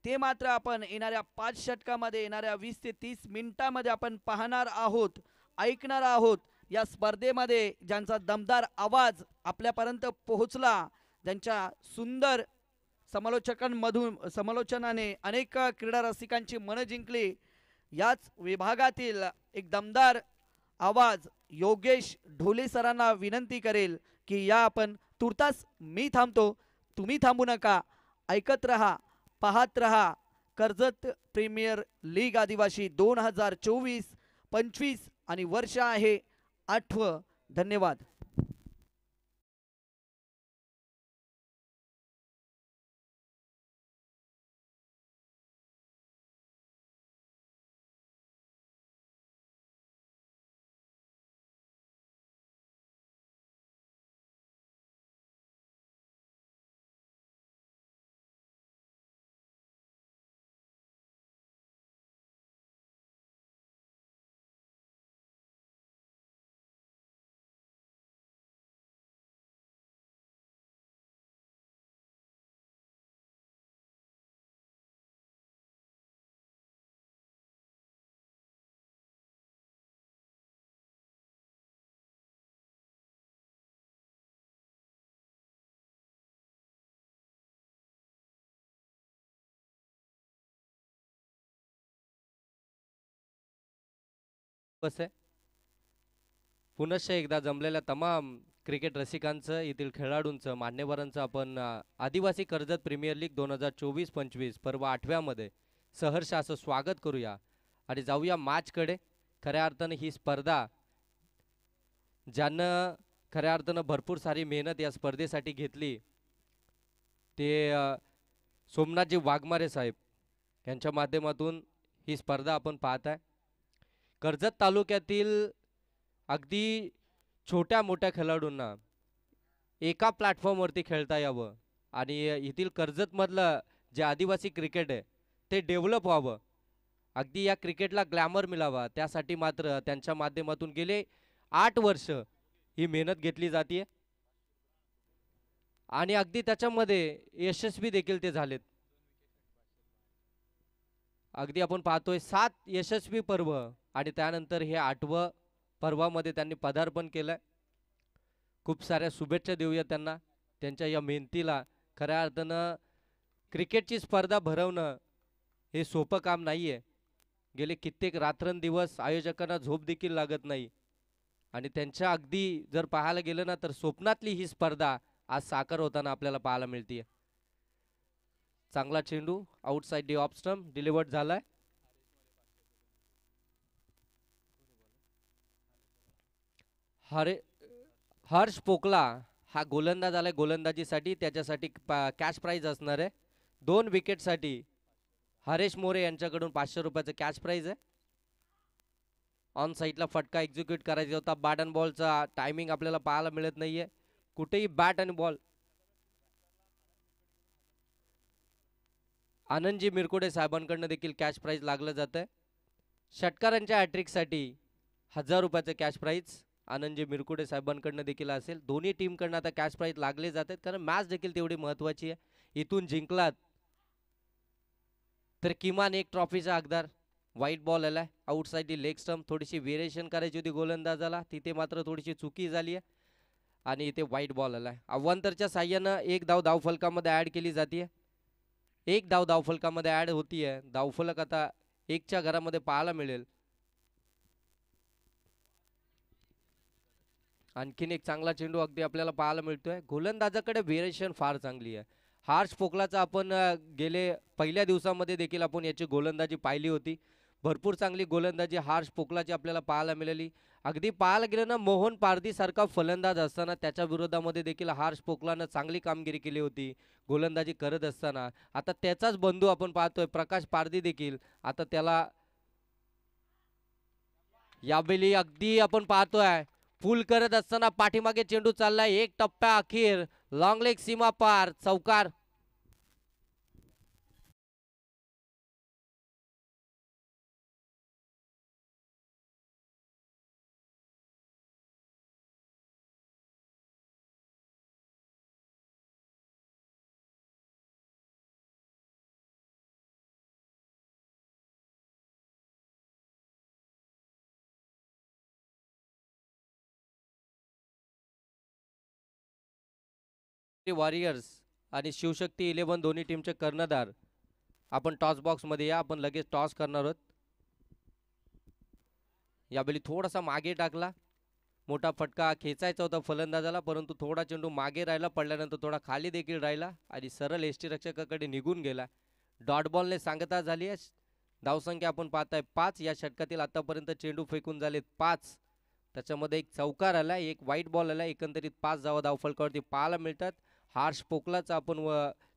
ते मात्र आपण येणाऱ्या 5 षटकामध्ये येणाऱ्या 20 ते 30 मिनिटांमध्ये आपण पाहणार आहोत, ऐकणार आहोत. या स्पर्धेमध्ये ज्यांचा दमदार आवाज आपल्यापर्यंत पोहोचला, ज्यांच्या सुंदर समालोचनाने अनेक क्रीडा रसिकांची मनं जिंकली, याच विभागातील एक दमदार आवाज योगेश ढोले सरांना विनंती करेल की या आपण तुर्तास मी थांबतो, तुम्ही थांबू नका, ऐकत रहा, पाहत रहा. कर्जत प्रीमियर लीग आदिवासी 2024-25 आणि वर्ष आहे 8. धन्यवाद. कसं आहे पुनश्च एकदा जमलेल्या तमाम क्रिकेट रसिकांचं, येथील खेळाडूंचं, मान्यवरांचं आपण आदिवासी कर्जत प्रीमियर लीग 2024-25 पर्व 8व्यामध्ये सहर्ष असं स्वागत करूया आणि जाऊया मॅचकडे. खऱ्या अर्थानं ही स्पर्धा ज्यानं खऱ्या अर्थानं भरपूर सारी मेहनत या स्पर्धेसाठी घेतली ते सोमनाथजी वाघमारे साहेब यांच्या माध्यमातून ही स्पर्धा आपण पाहत आहे. कर्जत तालुक्यातील अगदी छोट्या मोठ्या खेळाडूंना एका प्लॅटफॉर्मवरती खेळता यावं आणि येथील कर्जतमधलं जे आदिवासी क्रिकेट आहे ते डेव्हलप व्हावं, अगदी या क्रिकेटला ग्लॅमर मिळावा, त्यासाठी मात्र त्यांच्या माध्यमातून गेले 8 वर्ष ही मेहनत घेतली जाते आणि अगदी त्याच्यामध्ये यशस्वी देखील ते झालेत. अगदी आपण पाहतोय 7 यशस्वी पर्व आणि त्यानंतर हे 8वं पर्वामध्ये त्यांनी पदार्पण केलंय. खूप साऱ्या शुभेच्छा देऊया त्यांना, त्यांच्या या मेहनतीला. खऱ्या अर्थानं क्रिकेटची स्पर्धा भरवणं हे सोपं काम नाही आहे. गेले कित्येक रात्रंदिवस आयोजकांना झोप देखील लागत नाही आणि त्यांच्या अगदी जर पाहायला गेलं ना तर स्वप्नातली ही स्पर्धा आज साकार होताना आपल्याला पाहायला मिळते. चांगला चेंडू outside the off stump delivered झालाय. हर्ष पोकला हा गोलंदाज आलाय गोलंदाजीसाठी, त्याच्यासाठी कॅश प्राइज असणार आहे. 2 विकेटसाठी हरेश मोरे यांच्याकडून 500 रुपयाचं कॅश प्राइज आहे. ऑन साईडला फटका एक्झिक्यूट करायचा होता. बॅट अँड बॉलचा टायमिंग आपल्याला पाहायला मिळत नाहीये. कुठेही बॅट आणि बॉल. आनंदजी मिरकुडे साहेबांकडनं देखील कॅश प्राइज लागलं जात आहे. षटकारांच्या हॅट्रिकसाठी 1000 रुपयाचं कॅश प्राइज आनंदजी मिरकुडे साहेबांकडनं देखील असेल. दोन्ही टीमकडनं आता कॅश प्राइज लागले जात आहेत कारण मॅच देखील तेवढी महत्त्वाची आहे. इथून जिंकलात तर किमान एक ट्रॉफीचा हकदार. वाईट बॉल आलाय आउटसाइड दी लेग स्टंप. थोडीशी व्हेरिएशन करायची होती गोलंदाजाला, तिथे मात्र थोडीशी चुकी झाली आहे आणि इथे वाईट बॉल आलाय. अव्वंतरच्या साह्यानं एक धाव धावफलकामध्ये ॲड केली जाते. एक धाव धावफलकामध्ये ॲड होतीये. धावफलक आता 1च्या घरामध्ये पाहायला मिळेल. आणखीन एक चांगला चेंडू अगदी आपल्याला पाहायला मिळतोय. गोलंदाजाकडे व्हेरिएशन फार चांगली आहे. हर्ष पोकलाचा आपण गेले पहिल्या दिवसामध्ये देखील आपण याची गोलंदाजी पाहिली होती. भरपूर चांगली गोलंदाजी हर्ष पोकलाची आपल्याला पाहायला मिळाली. अगदी पाहायला गेलं ना मोहन पारधी सारखा फलंदाज असताना त्याच्या विरोधामध्ये देखील हर्ष पोकलानं चांगली कामगिरी केली होती गोलंदाजी करत असताना. आता त्याचाच बंधू आपण पाहतोय प्रकाश पारधी देखील आता त्याला यावेळी अगदी आपण पाहतोय फुल करत असताना पाठीमागे चेंडू चाललाय. एक टप्प्या अखेर लॉंग लेग सीमा पार चौकार. वॉरियर्स आणि शिवशक्ती 11 दोन्ही टीमचे कर्णधार आपण टॉस बॉक्समध्ये या. आपण लगेच टॉस करणार आहोत. यावेळी थोडासा मागे टाकला. मोठा फटका खेचायचा होता फलंदाजाला, परंतु थोडा चेंडू मागे राहिला, पडल्यानंतर थोडा खाली देखील राहिला आणि सरळ यष्टीरक्षकाकडे निघून गेला. डॉट बॉलने सांगता झाली आहे. धावसंख्या आपण पाहताय 5. या षटकातील आतापर्यंत चेंडू फेकून झालेत 5. त्याच्यामध्ये एक चौकार आला, एक वाईट बॉल आला. एकंदरीत 5 धावा धावफलकावरती पाहायला मिळतात. हर्ष पोकलाचं आपण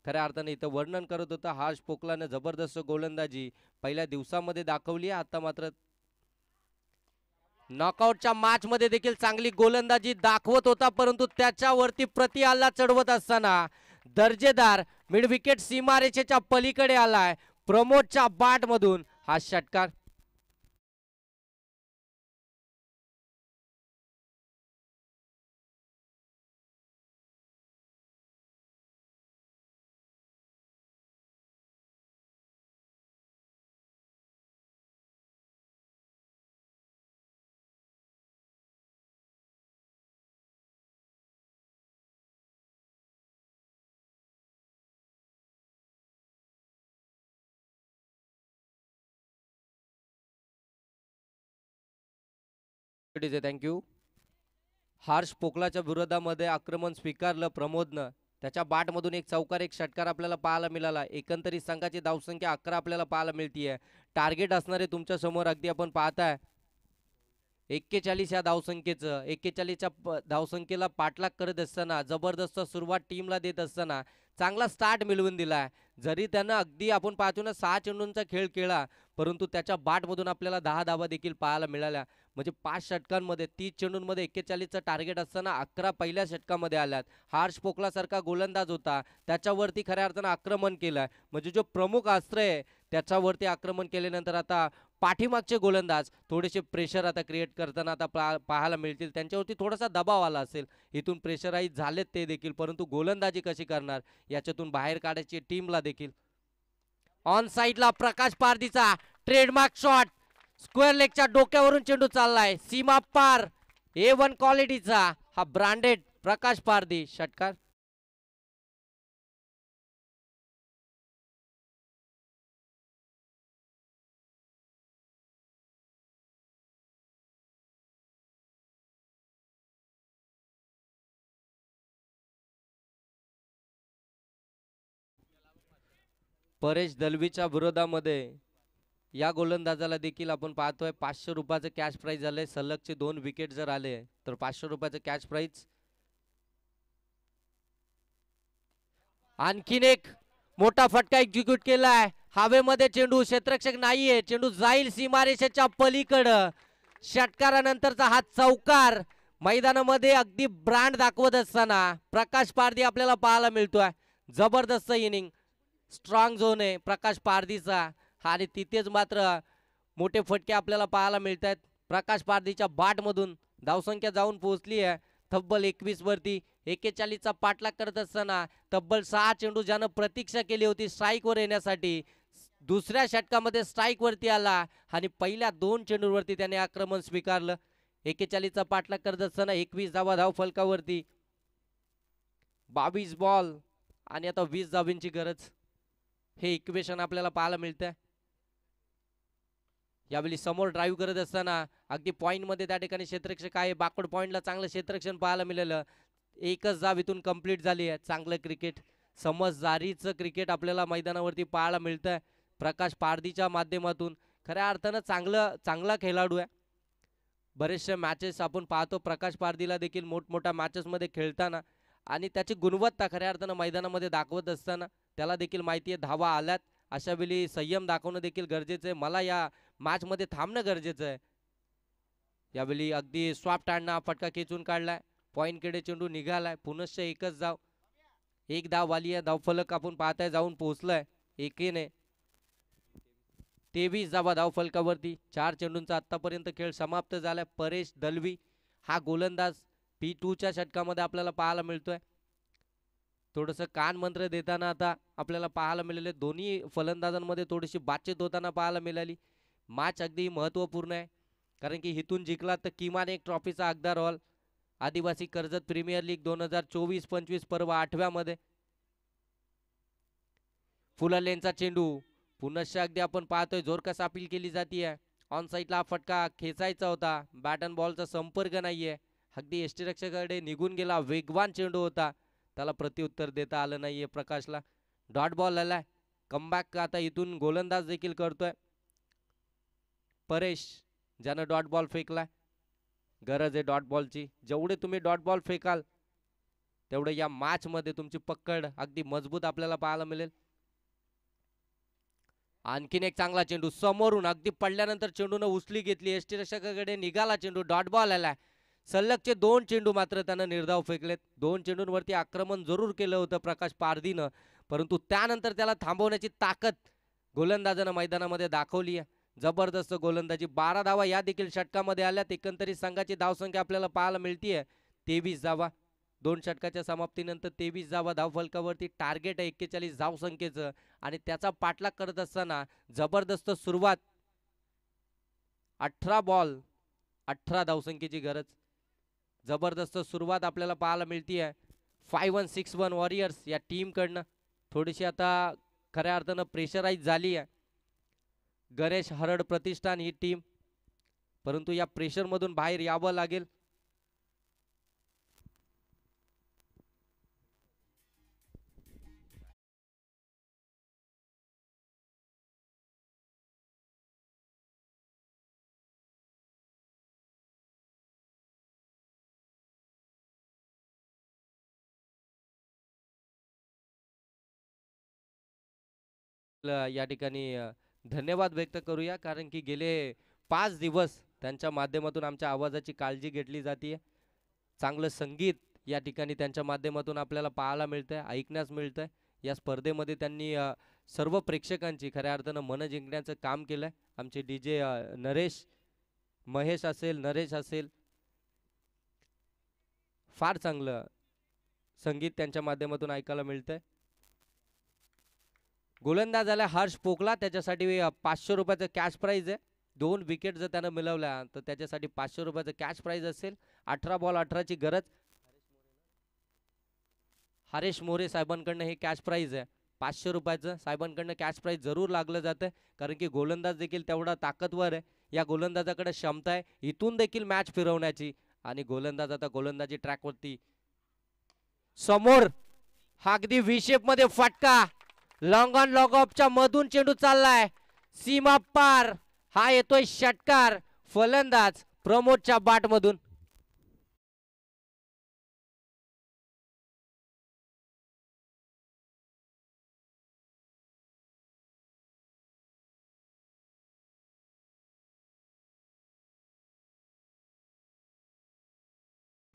खऱ्या अर्थाने इथं वर्णन करत होतं. हर्ष पोकलाने जबरदस्त गोलंदाजी पहिल्या दिवसामध्ये दाखवली आहे. आता मात्र नॉकआउटच्या मॅच मध्ये देखील चांगली गोलंदाजी दाखवत होता, परंतु त्याच्यावरती प्रति हल्ला चढवत असताना दर्जेदार मिड विकेट सीमारेषेच्या पलीकडे आलाय. प्रमोदच्या बाट मधून हा षटकार. थँक्यू. हर्ष पोकलाच्या विरोधामध्ये आक्रमण स्वीकारलं प्रमोदनं. त्याच्या बाटमधून एक चौकार, एक षटकार आपल्याला पाहायला मिळाला. एकंदरीत संघाची धावसंख्या 11 आपल्याला पाहायला मिळतीये. टार्गेट असणारे तुमच्या समोर अगदी आपण पाहताय 41 या धावसंख्येचं. 41च्या धावसंख्येला पाठलाग करत असताना, जबरदस्त सुरुवात टीमला देत असताना चांगला स्टार्ट मिळवून दिलाय. जरी त्यानं अगदी आपण पाहतो ना 6 चेंडूंचा खेळ खेळला, परंतु त्याच्या बाटमधून आपल्याला 10 धावा देखील पाहायला मिळाल्या. म्हणजे 5 षटकांमध्ये 30 चेंडूंमध्ये 41चं टार्गेट असताना 11 पहिल्या षटकामध्ये आल्यात. हर्ष पोकलासारखा गोलंदाज होता, त्याच्यावरती खऱ्या अर्थानं आक्रमण केलंय. म्हणजे जो प्रमुख अस्त्र आहे त्याच्यावरती आक्रमण केल्यानंतर आता पाठीमागचे गोलंदाज थोडेसे प्रेशर आता क्रिएट करताना आता पाहायला मिळतील. त्यांच्यावरती थोडासा दबाव आला असेल, इथून प्रेशराईज झालेत ते देखील, परंतु गोलंदाजी कशी करणार याच्यातून बाहेर काढायची टीमला देखील. ऑन साइडला प्रकाश पारदीचा ट्रेडमार्क शॉट, स्क्वेअर लेगच्या डोक्यावरून चेंडू चाललाय सीमा पार. A1 क्वालिटीचा हा ब्रँडेड प्रकाश पारदी षटकार. परेश दलवीच्या विरोधामध्ये या गोलंदाजाला देखील आपण पाहतोय 500 रुपयाचं कॅश प्राइज झालंय. सलगचे 2 विकेट जर आले तर 500 रुपयाचं कॅश प्राइज. आणखीन एक मोठा फटका एक्झिक्यूट केलाय. हवेमध्ये चेंडू, क्षेत्ररक्षक नाहीये, चेंडू जाईल सीमारेषेच्या पलीकडं. षटकारानंतरचा हा चौकार मैदानामध्ये अगदी ब्रँड दाखवत असताना प्रकाश पारदी आपल्याला पाहायला मिळतोय. जबरदस्त इनिंग, स्ट्रॉंग झोन आहे प्रकाश पारदीचा आणि तिथेच मात्र मोठे फटके आपल्याला पाहायला मिळत आहेत. प्रकाश पारदीच्या बाटमधून धावसंख्या जाऊन पोहोचली आहे तब्बल 21 वरती. 41चा पाठलाग करत असताना तब्बल 6 चेंडू ज्यानं प्रतीक्षा केली होती स्ट्राईकवर येण्यासाठी, दुसऱ्या षटकामध्ये स्ट्राईक वरती आला आणि पहिल्या 2 चेंडूवरती त्याने आक्रमण स्वीकारलं. 41चा पाठलाग करत असताना 21 धावा धाव फलकावरती. 22 बॉल आणि आता 20 धावींची गरज. हे इक्वेशन आपल्याला पाहायला मिळतंय. यावेळी समोर ड्राईव्ह करत असताना अगदी पॉईंटमध्ये त्या ठिकाणी क्षेत्ररक्षक आहे. बॅकवर्ड पॉईंटला चांगलं क्षेत्ररक्षण पाहायला मिळालं. एकच धाव इथून कंप्लीट झाली आहे. चांगलं क्रिकेट, समजदारीचं क्रिकेट आपल्याला मैदानावरती पाहायला मिळतंय प्रकाश पारदीच्या माध्यमातून. खऱ्या अर्थानं चांगला खेळाडू आहे. बरेचशा मॅचेस आपण पाहतो प्रकाश पारदीला देखील मोठमोठ्या मॅचेसमध्ये खेळताना आणि त्याची गुणवत्ता खऱ्या अर्थानं मैदानामध्ये दाखवत असताना त्याला देखील माहिती आहे धावा आल्यात, अशा वेळी संयम दाखवणं देखील गरजेचं आहे. मला या मॅचमध्ये थांबणं गरजेचं आहे. यावेळी अगदी सॉफ्ट हँडनं फटका खेचून काढलाय. पॉईंटकडे चेंडू निघालाय. पुनश्च एकच धाव, एक धाव आली आहे. धावफलक आपण पाहताय जाऊन पोहोचलाय एकेने. 23 धावा धावफलकावरती. 4 चेंडूंचा आतापर्यंत खेळ समाप्त झालाय. परेश दलवी हा गोलंदाज P2च्या षटकामध्ये आपल्याला पाहायला मिळतोय. थोडंसं कान मंत्र देताना आता आपल्याला पाहायला मिळाले. दोन्ही फलंदाजांमध्ये थोडीशी बातचीत होताना पाहायला मिळाली. मॅच अगदी महत्त्वपूर्ण आहे, कारण की इथून जिंकला तर किमान एक ट्रॉफीचा हकदार व्हाल. आदिवासी कर्जत प्रीमियर लीग 2024-25 पर्व 8व्या फुललेनचा चेंडू पुनश्च अगदी आपण पाहतोय जोरकस अपील केली जाते. ऑन साईडला फटका खेचायचा होता. बॅट अँड बॉलचा संपर्क नाहीये. अगदी यष्टीरक्षकाकडे निघून गेला. वेगवान चेंडू होता. त्याला प्रत्युत्तर देता आलं नाहीये प्रकाशला. डॉट बॉल आलाय. कमबॅक आता इथून गोलंदाज देखील करतोय परेश, ज्यानं डॉट बॉल फेकलाय. गरज आहे डॉट बॉलची. जेवढे तुम्ही डॉट बॉल फेकाल तेवढे या मॅच मध्ये तुमची पकड अगदी मजबूत आपल्याला पाहायला मिळेल. आणखीन एक चांगला चेंडू समोरून अगदी पडल्यानंतर चेंडून उचली घेतली. यष्टीरक्षकाकडे निघाला चेंडू. डॉट बॉल आलाय. सलगचे 2 चेंडू मात्र त्यानं निर्धाव फेकलेत. 2 चेंडूंवरती आक्रमण जरूर केलं होतं प्रकाश पारधीनं, परंतु त्यानंतर त्याला थांबवण्याची ताकद गोलंदाजानं मैदानामध्ये दाखवली आहे. जबरदस्त गोलंदाजी. 12 धावा या देखील षटकामध्ये आल्यात. एकंदरीत संघाची धावसंख्या आपल्याला पाहायला मिळतीये 23 धावा. 2 षटकाच्या समाप्तीनंतर 23 धावा धावफलकावरती. टार्गेट आहे 41 धावसंख्येचं आणि त्याचा पाठलाग करत असताना जबरदस्त सुरुवात. 18 बॉल 18 धावसंख्येची गरज. जबरदस्त सुरुवात आपल्याला पाहायला मिळतीये 5161 वॉरियर्स या टीम कडनं. थोडीशी आता खऱ्या अर्थानं प्रेशराईज झाली आहे गणेश हरड प्रतिष्ठान ही टीम, परंतु या प्रेशर मधून बाहेर यावं लागेल. या ठिकाणी धन्यवाद व्यक्त करूया, कारण की गेले 5 दिवस त्यांच्या माध्यमातून आमच्या आवाजाची काळजी घेतली जाते. चांगलं संगीत या ठिकाणी त्यांच्या माध्यमातून आपल्याला पाहायला मिळतंय, ऐकण्यास मिळतंय. या स्पर्धेमध्ये त्यांनी सर्व प्रेक्षकांची खऱ्या अर्थानं मन जिंकण्याचं काम केलंय. आमचे DJ नरेश, महेश असेल, नरेश असेल, फार चांगलं संगीत त्यांच्या माध्यमातून ऐकायला मिळतंय. गोलंदाज आला हर्ष पोकला. त्याच्यासाठी 500 रुपयाचं कॅश प्राइज आहे. 2 विकेट जर त्यानं मिळवल्या तर त्याच्यासाठी 500 रुपयाचं कॅश प्राइज असेल. 18 बॉल 18 ची गरज. हरेश मोरे साहेबांकडनं हे कॅश प्राइज आहे 500 रुपयाचं. साहेबांकडनं कॅश प्राइज जरूर लागलं जातं, कारण की गोलंदाज देखील तेवढा ताकदवर आहे. या गोलंदाजाकडे क्षमता आहे इथून देखील मॅच फिरवण्याची. आणि गोलंदाज आता गोलंदाजी ट्रॅकवरती समोर. हा अगदी व्ही शेप मध्ये फटका. लॉंग ऑन लॉग ऑफच्या मधून चेंडू चाललाय सीमा पार. हा येतोय षटकार फलंदाज प्रमोदच्या बाट मधून.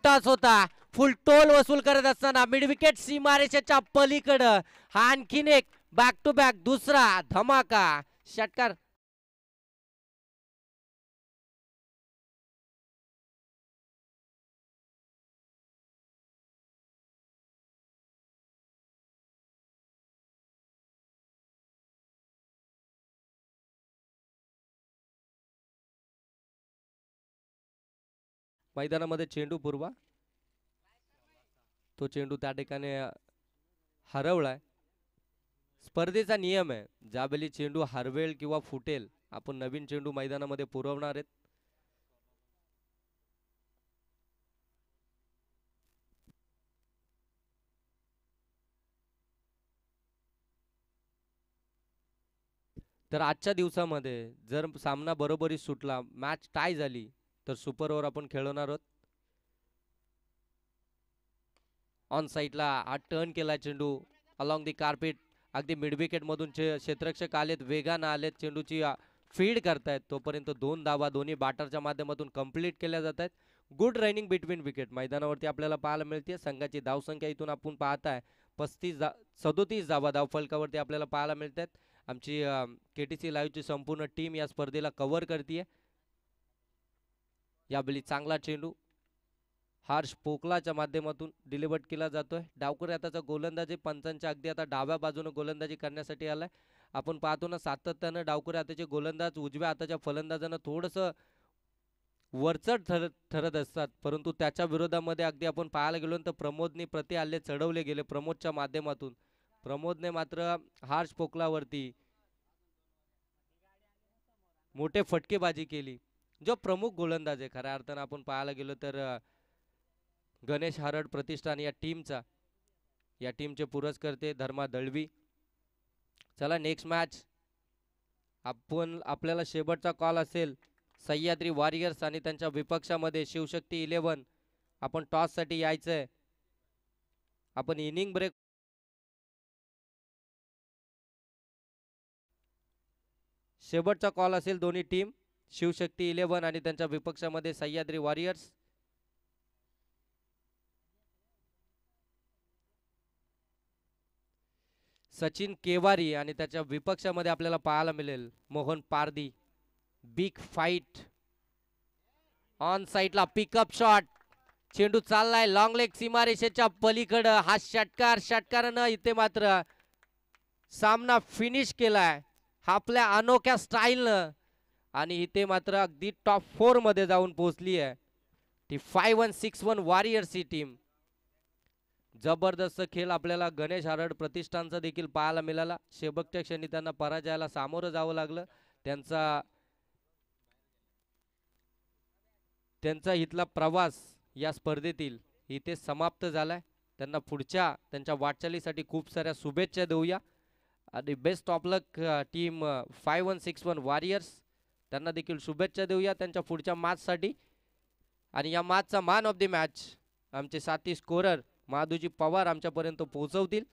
टॉस होता. फुल टोल वसूल करत असताना मिड विकेट सीमारेषेच्या पलीकडं हा आणखीन एक बॅक टू बॅक दुसरा धमाका षटकार. मैदानामध्ये चेंडू पूर्वा. तो चेंडू त्या ठिकाणी हरवलाय. स्पर्धेचा नियम आहे, ज्यावेळी चेंडू हरवेल किंवा फुटेल आपण नवीन चेंडू मैदानामध्ये पुरवणार आहेत. तर आजच्या दिवसामध्ये जर सामना बरोबरी सुटला, मॅच टाय झाली, तर सुपर ओव्हर आपण खेळवणार आहोत. ऑन साईडला हा टर्न केला चेंडू अलॉंग दी कार्पेट. अगदी मिड विकेट मधून क्षेत्ररक्षक आलेत, वेगानं आलेत, चेंडूची फीड करतायत. तोपर्यंत 2 धावा दोन्ही बॅटरच्या माध्यमातून कंप्लीट केल्या जात आहेत. गुड रनिंग बिटवीन विकेट मैदानावरती आपल्याला पाहायला मिळते. संघाची धावसंख्या इथून आपण पाहताय 37 धावा धावफलकावरती आपल्याला पाहायला मिळतात. आमची KTC लाईव्हची संपूर्ण टीम या स्पर्धेला कव्हर करते. यावेळी चांगला चेंडू हर्ष पोकलाच्या माध्यमातून डिलिव्हर केला जातोय. डावकर हाताचा गोलंदाजी पंचांच्या अगदी आता डाव्या बाजूने गोलंदाजी करण्यासाठी आलाय. आपण पाहतो ना सातत्यानं डावकर हाताचे गोलंदाज उजव्या हाताच्या फलंदाजानं थोडंसं वरचढ ठरत असतात, परंतु त्याच्या विरोधामध्ये अगदी आपण पाहायला गेलो तर प्रमोदने प्रति हल्ले चढवले गेले प्रमोदच्या माध्यमातून. प्रमोदने मात्र हार्श पोकलावरती मोठे फटकेबाजी केली. जो प्रमुख गोलंदाज आहे खऱ्या अर्थानं आपण पाहायला गेलो तर गणेश हरड प्रतिष्ठान या टीमचे पुरस्कर्ते धर्मा दळवी. चला नेक्स्ट मॅच आपल्याला शेवटचा कॉल असेल सह्याद्री वॉरियर्स आणि त्यांच्या विपक्षामध्ये शिवशक्ती 11. आपण टॉस साठी यायचंय. आपण इनिंग ब्रेक शेवटचा कॉल असेल दोन्ही टीम शिवशक्ती 11 आणि त्यांच्या विपक्षामध्ये सह्याद्री वॉरियर्स. सचिन केवारी आणि त्याच्या विपक्षामध्ये आपल्याला पाहायला मिळेल Mohan Pardi. Big fight on साइडला पिकअप शॉट. चेंडू चाललाय लॉंग लेग सीमारेषेच्या पलीकडं. हा षटकारानं इथे मात्र सामना फिनिश केलाय आपल्या अनोख्या स्टाईलनं आणि इथे मात्र अगदी टॉप 4 मध्ये जाऊन पोहोचली आहे ती 5161 वॉरियर्स ही टीम. जबरदस्त खेळ आपल्याला गणेश हरड प्रतिष्ठानचा देखील पाहायला मिळाला. शेवटच्या क्षणी त्यांना पराजयाला सामोरं जावं लागलं. त्यांचा इथला प्रवास या स्पर्धेतील इथे समाप्त झालाय. त्यांना पुढच्या त्यांच्या वाटचालीसाठी खूप साऱ्या शुभेच्छा देऊया आणि best of luck team 5161 warriors. त्यांना देखील शुभेच्छा देऊया त्यांच्या पुढच्या मॅचसाठी. आणि या मॅचचा मॅन ऑफ द मॅच आमचे साथी स्कोरर माधुजी पवार आमच्यापर्यंत पोहोचवतील.